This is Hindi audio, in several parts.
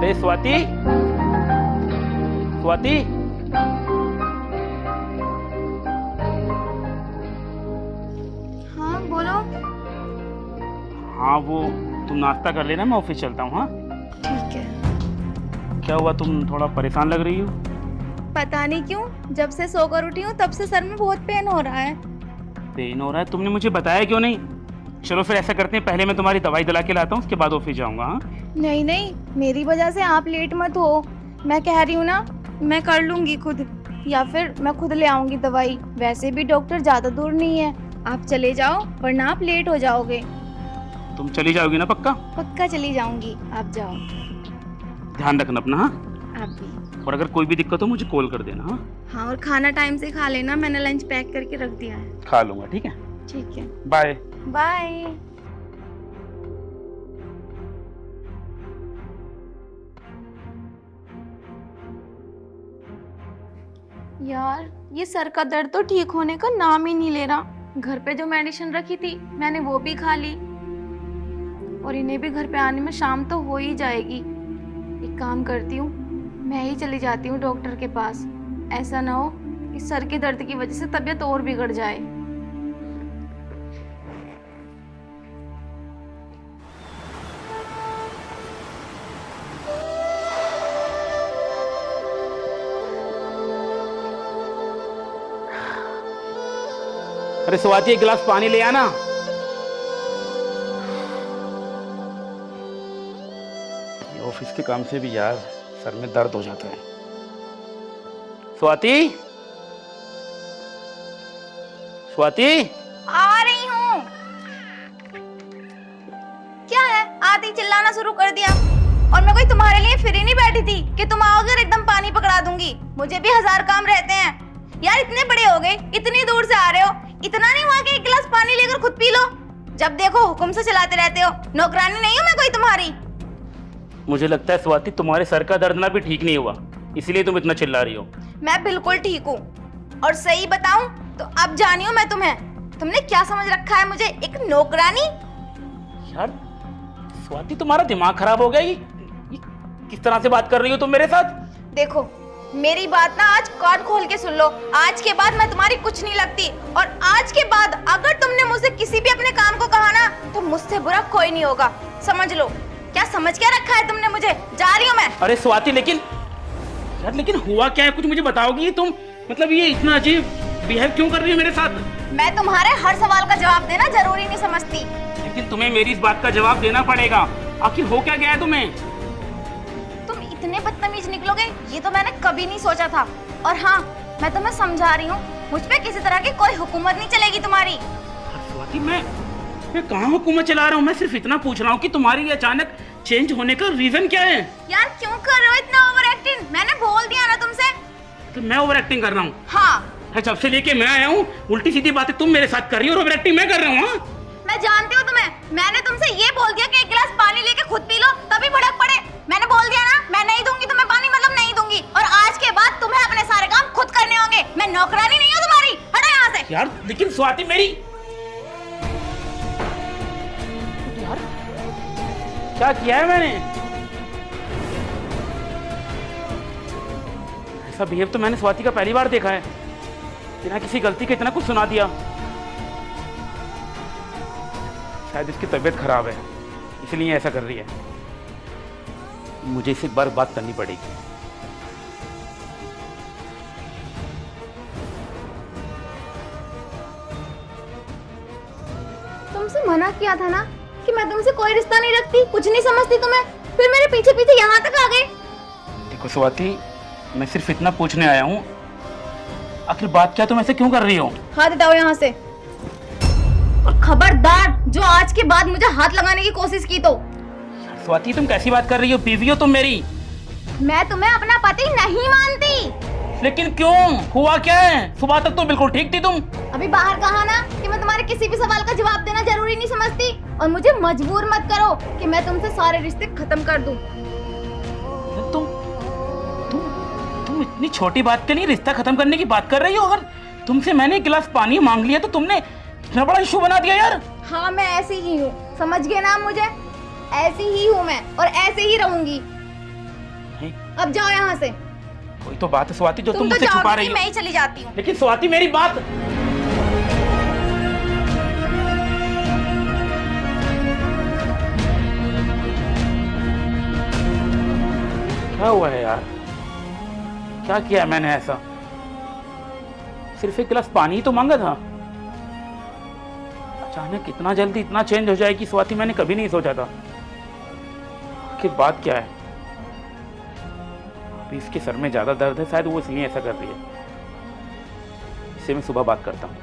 अरे स्वाति, स्वाति। हाँ बोलो। हाँ वो तुम नाश्ता कर लेना, मैं ऑफिस चलता हूँ। हाँ ठीक है। क्या हुआ, तुम थोड़ा परेशान लग रही हो? पता नहीं क्यों, जब से सोकर उठी हूँ तब से सर में बहुत पेन हो रहा है। पेन हो रहा है? तुमने मुझे बताया क्यों नहीं? चलो फिर ऐसा करते हैं, पहले मैं तुम्हारी दवाई दिला के लाता हूँ, उसके बाद ऑफिस जाऊंगा। हाँ नहीं नहीं, मेरी वजह से आप लेट मत हो। मैं कह रही हूँ ना, मैं कर लूंगी खुद, या फिर मैं खुद ले आऊंगी दवाई। वैसे भी डॉक्टर ज्यादा दूर नहीं है, आप चले जाओ वरना आप लेट हो जाओगे। तुम चली जाओगी ना? पक्का? पक्का चली जाऊंगी, आप जाओ। ध्यान रखना अपना। हाँ आप भी। और अगर कोई भी दिक्कत हो मुझे कॉल कर देना। हाँ हाँ, और खाना टाइम से खा लेना, मैंने लंच पैक करके रख दिया है। खा लूंगा, ठीक है। ठीक है, बाय। बाय। यार, ये सर का दर्द तो ठीक होने का नाम ही नहीं ले रहा। घर पे जो मेडिसिन रखी थी मैंने वो भी खा ली, और इन्हें भी घर पे आने में शाम तो हो ही जाएगी। एक काम करती हूँ, मैं ही चली जाती हूँ डॉक्टर के पास। ऐसा ना हो कि सर के दर्द की वजह से तबीयत और बिगड़ जाए। अरे स्वाति, एक गिलास पानी ले आना। ऑफिस के काम से भी यार सर में दर्द हो जाता है। स्वाति, स्वाति। आ रही हूँ। क्या है, आते ही चिल्लाना शुरू कर दिया। और मैं कोई तुम्हारे लिए फ्री नहीं बैठी थी कि तुम आओगे और एकदम पानी पकड़ा दूंगी। मुझे भी 1000 काम रहते हैं। यार इतने बड़े हो गए, इतनी दूर से आ रहे हो, इतना नहीं हुआ कि एक गिलास पानी लेकर खुद पी लो? जब देखो हुक्म से चलाते रहते हो। नौकरानी नहीं हूँ मैं कोई तुम्हारी। मुझे लगता है स्वाति तुम्हारे सर का दर्द ना भी ठीक नहीं हुआ, इसलिए तुम इतना चिल्ला रही हो। मैं बिल्कुल ठीक हूँ, और सही बताऊं तो अब जानी हूँ मैं तुम्हें। तुमने क्या समझ रखा है मुझे, एक नौकरानी? यार स्वाति, तुम्हारा दिमाग खराब हो गया? ये किस तरह से बात कर रही हो तुम मेरे साथ? देखो, मेरी बात ना आज कान खोल के सुन लो। आज के बाद मैं तुम्हारी कुछ नहीं लगती, और आज के बाद अगर तुमने मुझसे किसी भी अपने काम को कहा ना, तो मुझसे बुरा कोई नहीं होगा, समझ लो। क्या समझ क्या रखा है तुमने मुझे? जा रही हूँ मैं। अरे स्वाति, लेकिन यार, लेकिन हुआ क्या है, कुछ मुझे बताओगी तुम? मतलब ये इतना अजीब बिहेव क्यों कर रही हो मेरे साथ? मैं तुम्हारे हर सवाल का जवाब देना जरूरी नहीं समझती। लेकिन तुम्हें मेरी इस बात का जवाब देना पड़ेगा। आखिर हो क्या गया है तुम्हें? तुम इतने बदतमीज निकलोगे ये तो मैंने कभी नहीं सोचा था। और हाँ, मैं तुम्हें समझा रही हूँ, मुझ पे किसी तरह की कोई हुकूमत नहीं चलेगी तुम्हारी। स्वाति, मैं कहाँ हुकूमत चला रहा हूँ? मैं सिर्फ इतना पूछ रहा हूँ कि तुम्हारी अचानक चेंज होने का रीजन क्या है? यार क्यों कर रहे हो इतना ओवर एक्टिंग? मैंने बोल दिया ना तुमसे। तो मैं ओवर एक्टिंग कर रहा हूँ? हाँ। जब से लेके मैं आया हूँ उल्टी सीधी बातें तुम मेरे साथ कर रही हो और ओवर एक्टिंग मैं कर रहा हूँ। मैं जानती हूँ तुम्हें। मैंने तुमसे ये बोल दिया कि एक गिलास पानी लेके खुद पी लो, तभी भड़क पड़े। मैंने बोल दिया ना, मैं नहीं दूंगी तुम्हें पानी, मतलब नहीं दूंगी। और आज के बाद तुम्हें अपने सारे काम खुद करने होंगे। मैं नौकरानी नहीं हूँ तुम्हारी, हटो यहाँ से। यार लेकिन स्वाति मेरी, यार क्या किया है मैंने? ऐसा बिहेव तो मैंने स्वाति का पहली बार देखा है। बिना किसी गलती के इतना कुछ सुना दिया। शायद इसकी तबीयत खराब है, इसलिए ऐसा कर रही है। मुझे इसे एक बार बात करनी पड़ेगी। तुमसे मना किया था ना कि मैं तुमसे कोई रिश्ता नहीं रखती, कुछ नहीं समझती तुम्हें, फिर मेरे पीछे पीछे यहाँ तक आ गए। देखो स्वाति, मैं सिर्फ इतना पूछने आया हूँ, आखिर बात क्या, तुम ऐसे क्यों कर रही हो? हाथ हटाओ यहाँ से, और खबरदार जो आज के बाद मुझे हाथ लगाने की कोशिश की तो। स्वाति तुम कैसी बात कर रही हो? बीवी हो तुम मेरी। मैं तुम्हें अपना पति नहीं मानती। लेकिन क्यों? हुआ क्या है? सुबह तक तो बिल्कुल ठीक थी तुम। अभी बाहर कहा ना कि मैं तुम्हारे किसी भी सवाल का जवाब देना जरूरी नहीं समझती, और मुझे मजबूर मत करो कि मैं तुमसे सारे रिश्ते खत्म कर दूं। तुम इतनी छोटी बात के लिए रिश्ता खत्म करने की बात कर रही हो? अगर तुमसे मैंने एक गिलास पानी मांग लिया तो तुमने इतना बड़ा इशू बना दिया यार। हाँ, मैं ऐसी ही हूँ, समझ गए ना मुझे? ऐसी ही हूँ मैं, और ऐसे ही रहूंगी। नहीं, अब जाओ यहाँ से। कोई तो बात है स्वाति जो तुम तुम तो मुझसे छुपा जाओगे रही नहीं, हो। मैं ही चली जाती हूँ। लेकिन स्वाति मेरी बात, क्या हुआ है यार? क्या किया मैंने ऐसा? सिर्फ एक गिलास पानी ही तो मांगा था। अचानक इतना जल्दी इतना चेंज हो जाएगी स्वाति, मैंने कभी नहीं सोचा था। आखिर बात क्या है? अभी इसके सर में ज्यादा दर्द है, शायद वो इसलिए ऐसा कर रही है। इससे मैं सुबह बात करता हूँ।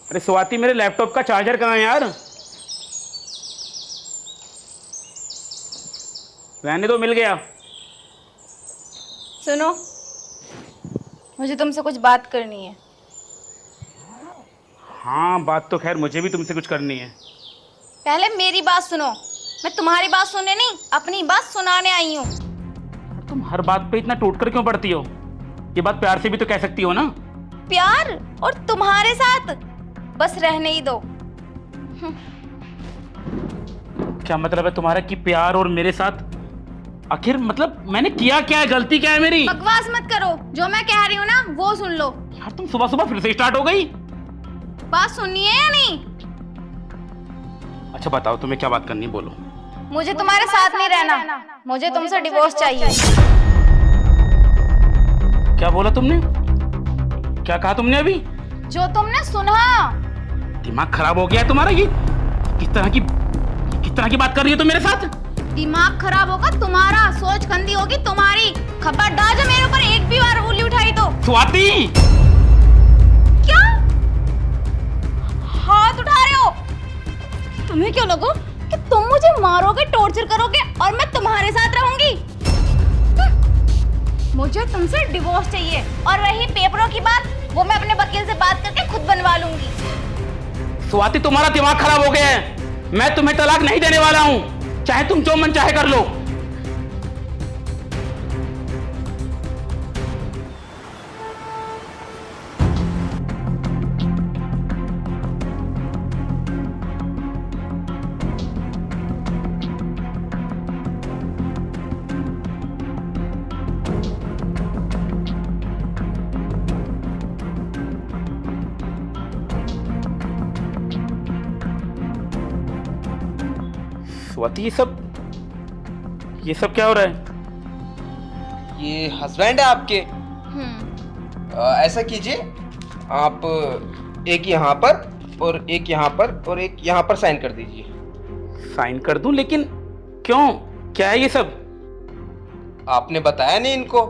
अरे स्वाति, मेरे लैपटॉप का चार्जर कहाँ है यार? रहने दो, मिल गया। सुनो, मुझे तुमसे कुछ बात करनी है। हाँ, बात तो खैर मुझे भी तुमसे कुछ करनी है। पहले मेरी बात सुनो। मैं तुम्हारी बात सुनने नहीं, अपनी बात सुनाने आई हूँ। तुम हर बात पे इतना टूट कर क्यों पड़ती हो? ये बात प्यार से भी तो कह सकती हो ना। प्यार और तुम्हारे साथ बस रहने ही दो। क्या मतलब है तुम्हारा कि प्यार और मेरे साथ? आखिर मतलब मैंने किया क्या है? गलती क्या है मेरी? बकवास मत करो, जो मैं कह रही हूँ ना वो सुन लो। यार तुम सुबह सुबह फिर से स्टार्ट हो गई। बात सुननी है या नहीं? अच्छा बताओ, तुम्हें क्या बात करनी है, बोलो। मुझे तुम्हारे साथ नहीं रहना, मुझे तुमसे डिवोर्स चाहिए। क्या बोला तुमने? क्या कहा तुमने अभी? जो तुमने सुना। दिमाग खराब हो गया है तुम्हारा? ये किस तरह की बात कर रही हो तुम मेरे साथ? दिमाग खराब होगा तुम्हारा, सोच गंदी होगी तुम्हारी। खबरदार जो मेरे ऊपर एक भी बार उंगली उठाई तो। स्वाति! क्या हाथ उठा रहे हो? तुम्हें क्यों लगा कि तुम मुझे मारोगे, टॉर्चर करोगे और मैं तुम्हारे साथ रहूंगी? मुझे तुमसे डिवोर्स चाहिए, और रही पेपरों की बात, वो मैं अपने वकील से बात करके खुद बनवा लूंगी। स्वाति, तुम्हारा दिमाग खराब हो गया है। मैं तुम्हें तलाक नहीं देने वाला हूं, चाहे तुम जो मन चाहे कर लो। स्वाति, ये सब क्या हो रहा है? ये हस्बैंड है आपके? ऐसा कीजिए, आप एक यहाँ पर और एक यहाँ पर और एक यहाँ पर साइन कर दीजिए। साइन कर दूं? लेकिन क्यों? क्या है ये सब? आपने बताया नहीं इनको?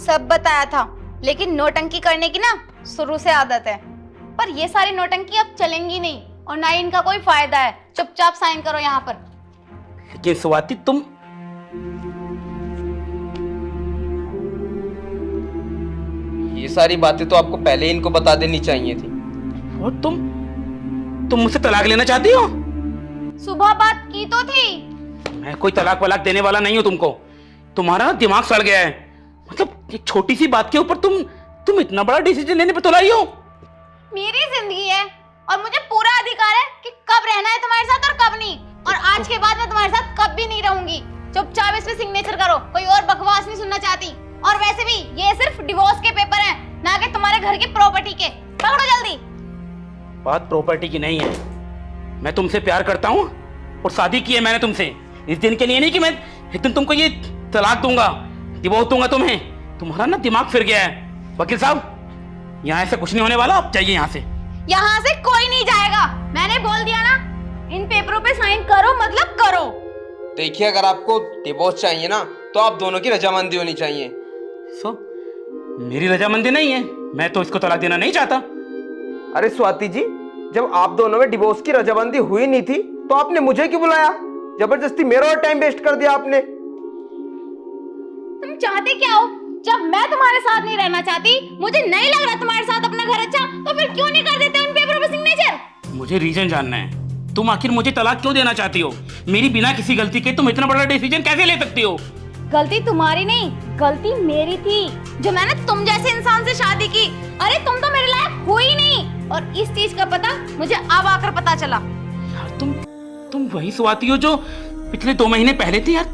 सब बताया था, लेकिन नौटंकी करने की ना शुरू से आदत है। पर ये सारी नौटंकी अब चलेंगी नहीं, और ना ही इनका कोई फायदा है। चुपचाप साइन करो यहाँ पर। लेकिन स्वाति, तुम ये सारी बातें तो आपको पहले ही इनको बता देनी चाहिए थी। और तुम मुझसे तलाक लेना चाहती हो? सुबह बात की तो थी। मैं कोई तलाक वलाक देने वाला नहीं हूं तुमको। तुम्हारा ना दिमाग सड़ गया है। मतलब एक छोटी सी बात के ऊपर तुम इतना बड़ा डिसीजन लेने पे तो लाई हो। मेरी जिंदगी है और मुझे पूरा अधिकार है कि कब रहना है तुम्हारे साथ और कब नहीं। और आज के बाद मैं तुम्हारे साथ कभी नहीं रहूंगी। चुपचाप इस पे सिग्नेचर करो, कोई और बकवास नहीं सुनना चाहती। और वैसे भी ये सिर्फ डिवोर्स के पेपर हैं, ना कि तुम्हारे घर की प्रॉपर्टी के। पकड़ो जल्दी। बात प्रॉपर्टी की नहीं है। मैं तुमसे प्यार करता हूँ और शादी की है मैंने तुमसे। इस दिन के लिए नहीं कि मैं एक दिन तुमको ये तलाक दूंगा, डिवोर्स दूंगा तुम्हें। तुम्हारा ना दिमाग फिर गया है। वकील साहब, यहाँ ऐसा कुछ नहीं होने वाला। आप जाइए यहाँ से। यहाँ से कोई नहीं जाएगा, मैंने बोल दिया ना। इन पेपरों पे साइन करो, मतलब करो। देखिए, अगर आपको डिवोर्स चाहिए ना, तो आप दोनों की रजामंदी होनी चाहिए। मेरी रजामंदी नहीं है। मैं तो इसको तलाक देना नहीं चाहता। अरे स्वाति जी, जब आप दोनों में डिवोर्स की रजामंदी हुई नहीं थी, तो आपने मुझे क्यों बुलाया? जबरदस्ती मेरा और टाइम वेस्ट कर दिया आपने। तुम चाहते क्या हो? जब मैं तुम्हारे साथ नहीं रहना चाहती, मुझे नहीं लग रहा तुम्हारे साथ अपना घर अच्छा, तो फिर क्यों नहीं कर देते उन पेपरों पे सिग्नेचर? मुझे रीजन जानना है। तुम आखिर मुझे तलाक क्यों देना चाहती हो? मेरी बिना किसी गलती के तुम इतना बड़ा डिसीजन कैसे ले सकती हो? गलती तुम्हारी नहीं, गलती मेरी थी, जो मैंने तुम जैसे इंसान से शादी की। अरे तुम तो मेरे लायक हो ही नहीं, और इस चीज का पता मुझे अब आकर पता चला। यार तुम वही स्वाति हो जो पिछले 2 महीने पहले थी यार।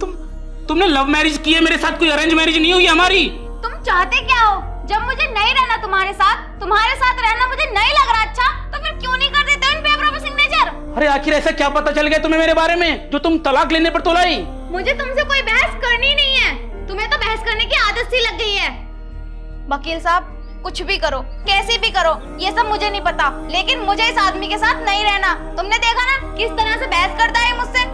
तुमने लव मैरिज की है मेरे साथ, कोई अरेंज मैरिज नहीं हुई हमारी। तुम चाहते क्या हो? जब मुझे नहीं रहना तुम्हारे साथ रहना मुझे नहीं लग रहा अच्छा, तो फिर क्यों नहीं कर देते इन पेपरों पे सिग्नेचर? अरे आखिर ऐसा क्या पता चल गया तुम्हें मेरे बारे में जो तुम तलाक लेने पर तुलाई? मुझे तुमसे कोई बहस करनी नहीं है, तुम्हें तो बहस करने की आदत सी लग गई है। वकील साहब कुछ भी करो, कैसे भी करो, ये सब मुझे नहीं पता, लेकिन मुझे इस आदमी के साथ नहीं रहना। तुमने देखा ना किस तरह से बहस करता है मुझसे।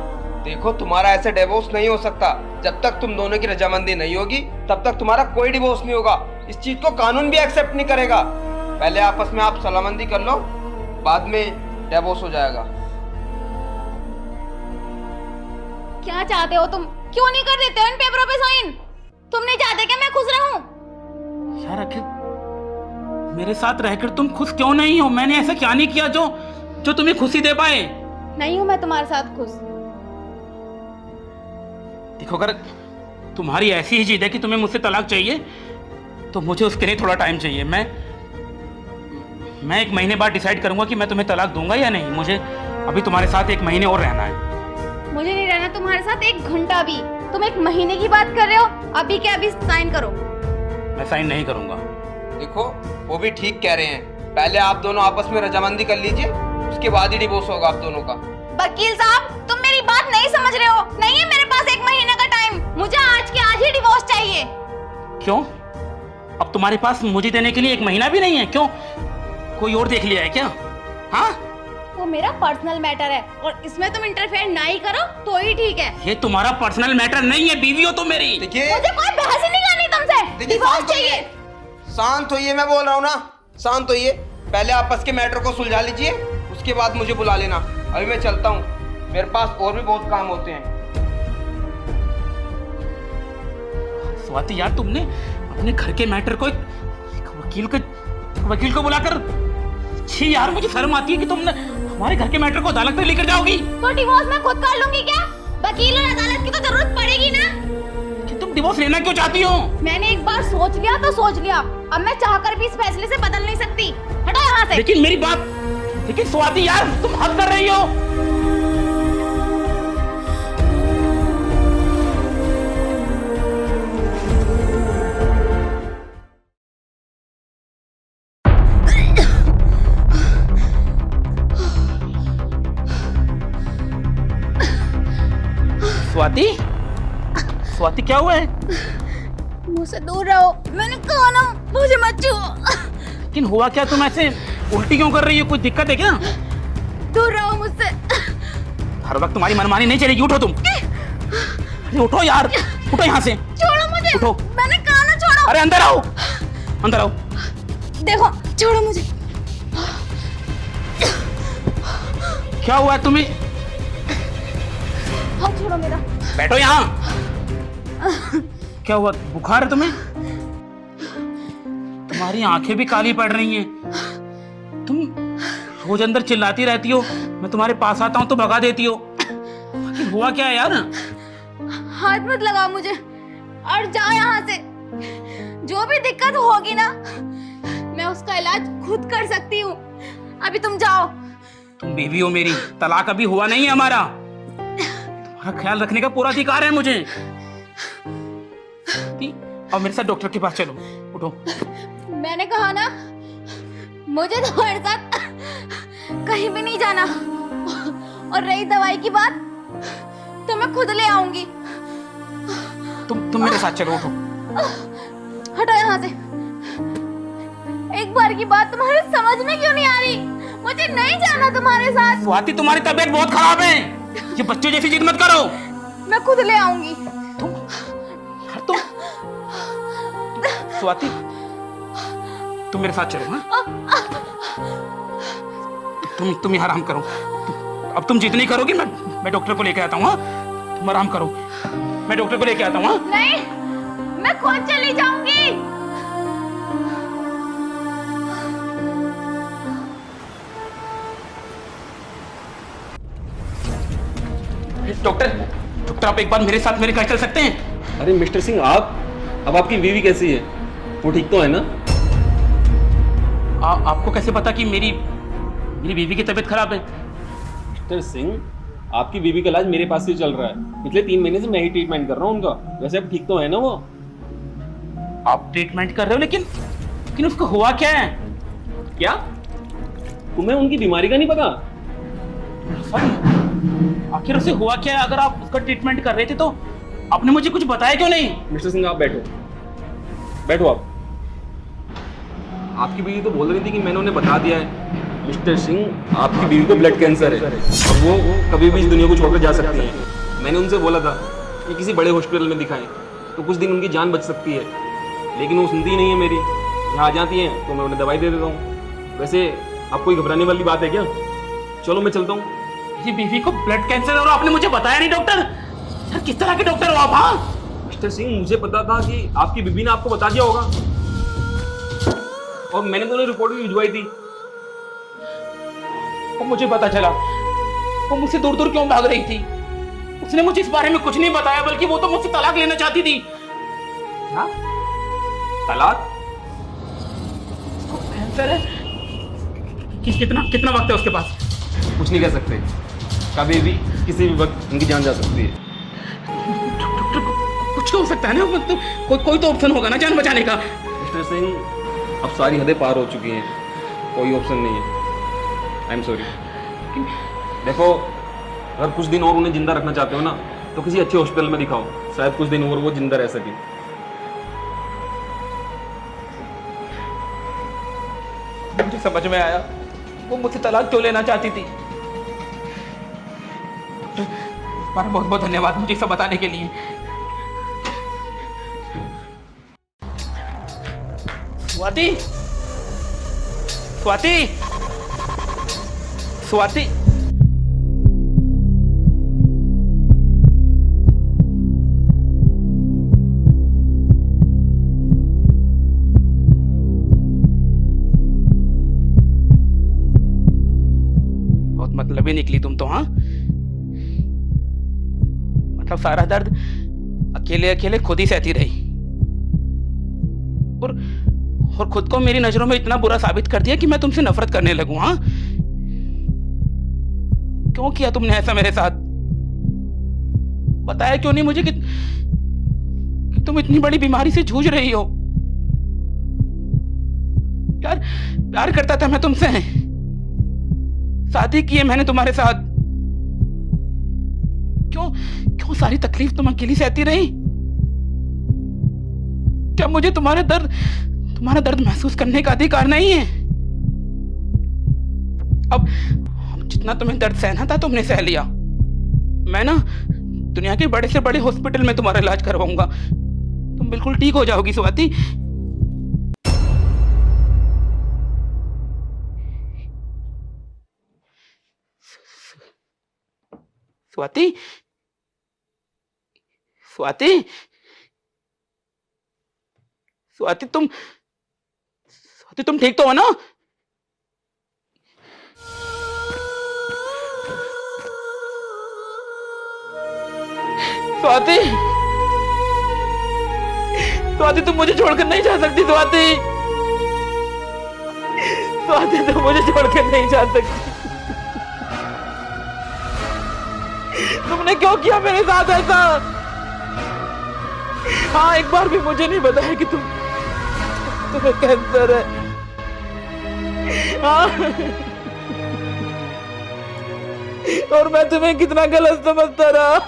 देखो तुम्हारा ऐसे डिवोर्स नहीं हो सकता। जब तक तुम दोनों की रजामंदी नहीं होगी तब तक तुम्हारा कोई डिवोर्स नहीं होगा। इस चीज को कानून भी एक्सेप्ट नहीं करेगा। पहले आपस में आप सलामंदी कर लो, बाद में डिवोर्स हो जाएगा। क्या चाहते हो तुम? क्यों नहीं कर देते हो इन पेपरों पे साइन? तुम नहीं चाहते कि मैं खुश रहूं? यार आखिर मेरे साथ रहकर तुम खुश क्यों नहीं हो? मैंने ऐसा क्या नहीं किया जो तुम्हें खुशी दे पाए? नहीं हूं मैं तुम्हारे साथ खुश। देखो अगर तुम्हारी ऐसी ही जिद है कि तुम्हें मुझसे तलाक चाहिए तो मुझे उसके लिए थोड़ा टाइम चाहिए। मैं 1 महीने बाद डिसाइड करूंगा कि मैं तुम्हें तलाक दूंगा या नहीं। मुझे अभी तुम्हारे साथ 1 महीने और रहना है। मुझे नहीं रहना तुम्हारे साथ 1 घंटा भी। तुम 1 महीने की बात कर रहे हो? अभी के अभी साइन करो। मैं साइन नहीं करूंगा। देखो वो भी ठीक कह रहे हैं। पहले आप दोनों आपस में रजामंदी कर लीजिए, उसके बाद ही डिवोर्स होगा आप दोनों का। वकील साहब तुम मेरी बात नहीं समझ रहे हो। नहीं है मेरे पास 1 महीने का टाइम। मुझे आज के आज ही डिवोर्स चाहिए। क्यों? अब तुम्हारे पास मुझे देने के लिए 1 महीना भी नहीं है? क्यों, कोई और देख लिया है क्या? हाँ, वो मेरा पर्सनल मैटर है और इसमें तुम इंटरफेयर नहीं करो तो ही ठीक है। ये तुम्हारा पर्सनल मैटर नहीं है, बीवी हो तुम मेरी। देखिए मुझे कोई बहस ही नहीं करनी तुमसे। डिवोर्स चाहिए। शांत होइए, मैं बोल रहा हूँ ना, शांत होइए। पहले आपस के मैटर को सुलझा लीजिए, उसके बाद मुझे बुला लेना। अभी मैं चलता हूँ, मेरे पास और भी बहुत काम होते हैं। स्वाति यार तुमने अपने घर के मैटर को एक वकील को बुलाकर, छी यार मुझे शर्म आती है कि तुमने हमारे घर के मैटर को अदालत में लेकर जाओगी। तो डिवोर्स मैं खुद कर लूंगी क्या? वकील और अदालत की तो जरूरत पड़ेगी ना। कि तुम डिवोर्स लेना क्यों चाहती हो? मैंने एक बार सोच लिया तो सोच लिया। अब मैं चाहकर भी इस फैसले से बदल नहीं सकती। हटो यहाँ से। लेकिन मेरी बात, लेकिन स्वाति यार तुम हद कर रही हो। स्वाति क्या हुआ है? मुझसे दूर रहो। मैंने कहा ना मुझे मत छुओ। लेकिन हुआ क्या? तुम ऐसे उल्टी क्यों कर रही हो? कोई दिक्कत है क्या? दूर रहो मुझसे। हर वक्त तुम्हारी मनमानी नहीं चलेगी। उठो तुम। अरे उठो यार, उठो यहाँ से। छोड़ो मुझे। उठो। मैंने कहा ना छोड़ो। अरे अंदर आओ, अंदर आओ। देखो छोड़ो मुझे। क्या हुआ तुम्हें? हाथ छोड़ो मेरा। बैठो यहाँ। क्या हुआ? बुखार है तुम्हें? तुम्हारी आंखें भी काली पड़ रही हैं। तुम रोज अंदर चिल्लाती रहती हो, मैं तुम्हारे पास आता हूं तो भगा देती हो। आखिर हुआ क्या है यार? हाथ मत लगाओ मुझे और जाओ यहाँ से। जो भी दिक्कत होगी ना मैं उसका इलाज खुद कर सकती हूँ। अभी तुम जाओ। तुम बीवी हो मेरी, तलाक अभी हुआ नहीं है हमारा। तुम्हारा ख्याल रखने का पूरा अधिकार है मुझे। और मेरे साथ डॉक्टर के पास चलो। उठो। मैंने कहा ना मुझे तुम्हारे साथ कहीं भी नहीं जाना। और रही दवाई की बात तो मैं खुद ले आऊंगी। तुम मेरे साथ चलो। उठो। हटो यहाँ से। एक बार की बात तुम्हारे समझ में क्यों नहीं आ रही? मुझे नहीं जाना तुम्हारे साथ। स्वाति तुम्हारी तबीयत बहुत खराब है, ये बच्चों जैसी जिद मत करो। मैं खुद ले आऊंगी। तुम स्वाति तुम मेरे साथ चलो। हाँ तुम आराम करो। अब तुम जितनी करोगी मैं डॉक्टर को लेके आता हूँ। हाँ तुम आराम करो, मैं डॉक्टर को लेके आता हूँ। हाँ नहीं, मैं खुद चली जाऊंगी। डॉक्टर आप एक बार मेरे साथ मेरे घर चल सकते हैं? अरे मिस्टर सिंह, आप, अब आपकी बीवी कैसी है? वो ठीक तो है ना? आपको कैसे पता कि मेरी मेरी बीवी की तबीयत खराब है। मिस्टर सिंह, आपकी बीवी का इलाज मेरे पास ही चल रहा है। पिछले 3 महीने से मैं ही ट्रीटमेंट कर रहा हूँ उनका। वैसे अब ठीक तो है ना वो? आप ट्रीटमेंट कर रहे हो, लेकिन उसको हुआ क्या है? क्या तुम्हें उनकी बीमारी का नहीं पता? आखिर उसे हुआ क्या है? अगर आप उसका ट्रीटमेंट कर रहे थे तो आपने मुझे कुछ बताया क्यों नहीं? मिस्टर सिंह, आप बैठो, बैठो आप। आपकी बीवी तो बोल रही थी कि मैंने उन्हें बता दिया है। मिस्टर सिंह, आपकी बीवी को ब्लड कैंसर है और वो कभी भी इस दुनिया को छोड़कर जा सकती है। मैंने उनसे बोला था कि किसी बड़े हॉस्पिटल में दिखाएं तो कुछ दिन उनकी जान बच सकती है, लेकिन वो सुनती ही नहीं है मेरी। यहाँ आ जाती हैं तो मैं उन्हें दवाई दे देता हूँ। वैसे आप कोई घबराने वाली बात है क्या? चलो मैं चलता हूँ। ये बीवी को ब्लड कैंसर है और आपने मुझे बताया नहीं डॉक्टर? यार किस तरह के डॉक्टर हो आप? हाँ मिस्टर सिंह, मुझे पता था कि आपकी बीवी ने आपको बता दिया होगा और मैंने तो उन्हें रिपोर्ट भी भिजवाई थी। और मुझे पता चला वो मुझसे दूर दूर क्यों भाग रही थी। उसने मुझे इस बारे में कुछ नहीं बताया, बल्कि वो तो मुझसे तलाक लेना चाहती थी। क्या? तलाक? उसको कैंसर है? कितना वक्त है उसके पास? कुछ नहीं कह सकते, कभी भी किसी भी वक्त उनकी जान जा सकती है। डॉक्टर, कुछ तो हो सकता है ना, मतलब कोई तो ऑप्शन होगा ना जान बचाने का। मिस्टर सिंह, अब सारी हदें पार हो चुकी हैं, कोई ऑप्शन नहीं है। I am sorry. देखो, अगर कुछ दिन और उन्हें जिंदा रखना चाहते हो ना तो किसी अच्छे हॉस्पिटल में दिखाओ, शायद कुछ दिन और वो जिंदा रह सके। मुझे समझ में आया वो मुझसे तलाक क्यों लेना चाहती थी। तुम्हारा बहुत बहुत धन्यवाद मुझे सब बताने के लिए। स्वाति, स्वाति, स्वाति। मतलब ही निकली तुम तो। हाँ, मतलब सारा दर्द अकेले अकेले खुद ही सहती रही और खुद को मेरी नजरों में इतना बुरा साबित कर दिया कि मैं तुमसे नफरत करने लगूं। हाँ, क्यों किया तुमने ऐसा मेरे साथ? बताया क्यों नहीं मुझे कि तुम इतनी बड़ी बीमारी से जूझ रही हो? यार, प्यार करता था मैं तुमसे, शादी की है मैंने तुम्हारे साथ। क्यों सारी तकलीफ तुम अकेली सहती रही? क्या मुझे तुम्हारा दर्द महसूस करने का अधिकार नहीं है? अब जितना तुम्हें दर्द सहना था तुमने सह लिया। मैं ना दुनिया के बड़े से बड़े हॉस्पिटल में तुम्हारा इलाज करवाऊंगा, तुम बिल्कुल ठीक हो जाओगी स्वाति। स्वाति, स्वाति, स्वाति, तुम ठीक तो हो ना? स्वाति, स्वाति, तुम मुझे छोड़कर नहीं जा सकती। स्वाति, स्वाति, तुम मुझे छोड़कर नहीं जा सकती। तुमने क्यों किया मेरे साथ ऐसा? हाँ, एक बार भी मुझे नहीं बताया कि तुम्हें कैंसर है। हाँ, और मैं तुम्हें कितना गलत समझता रहा।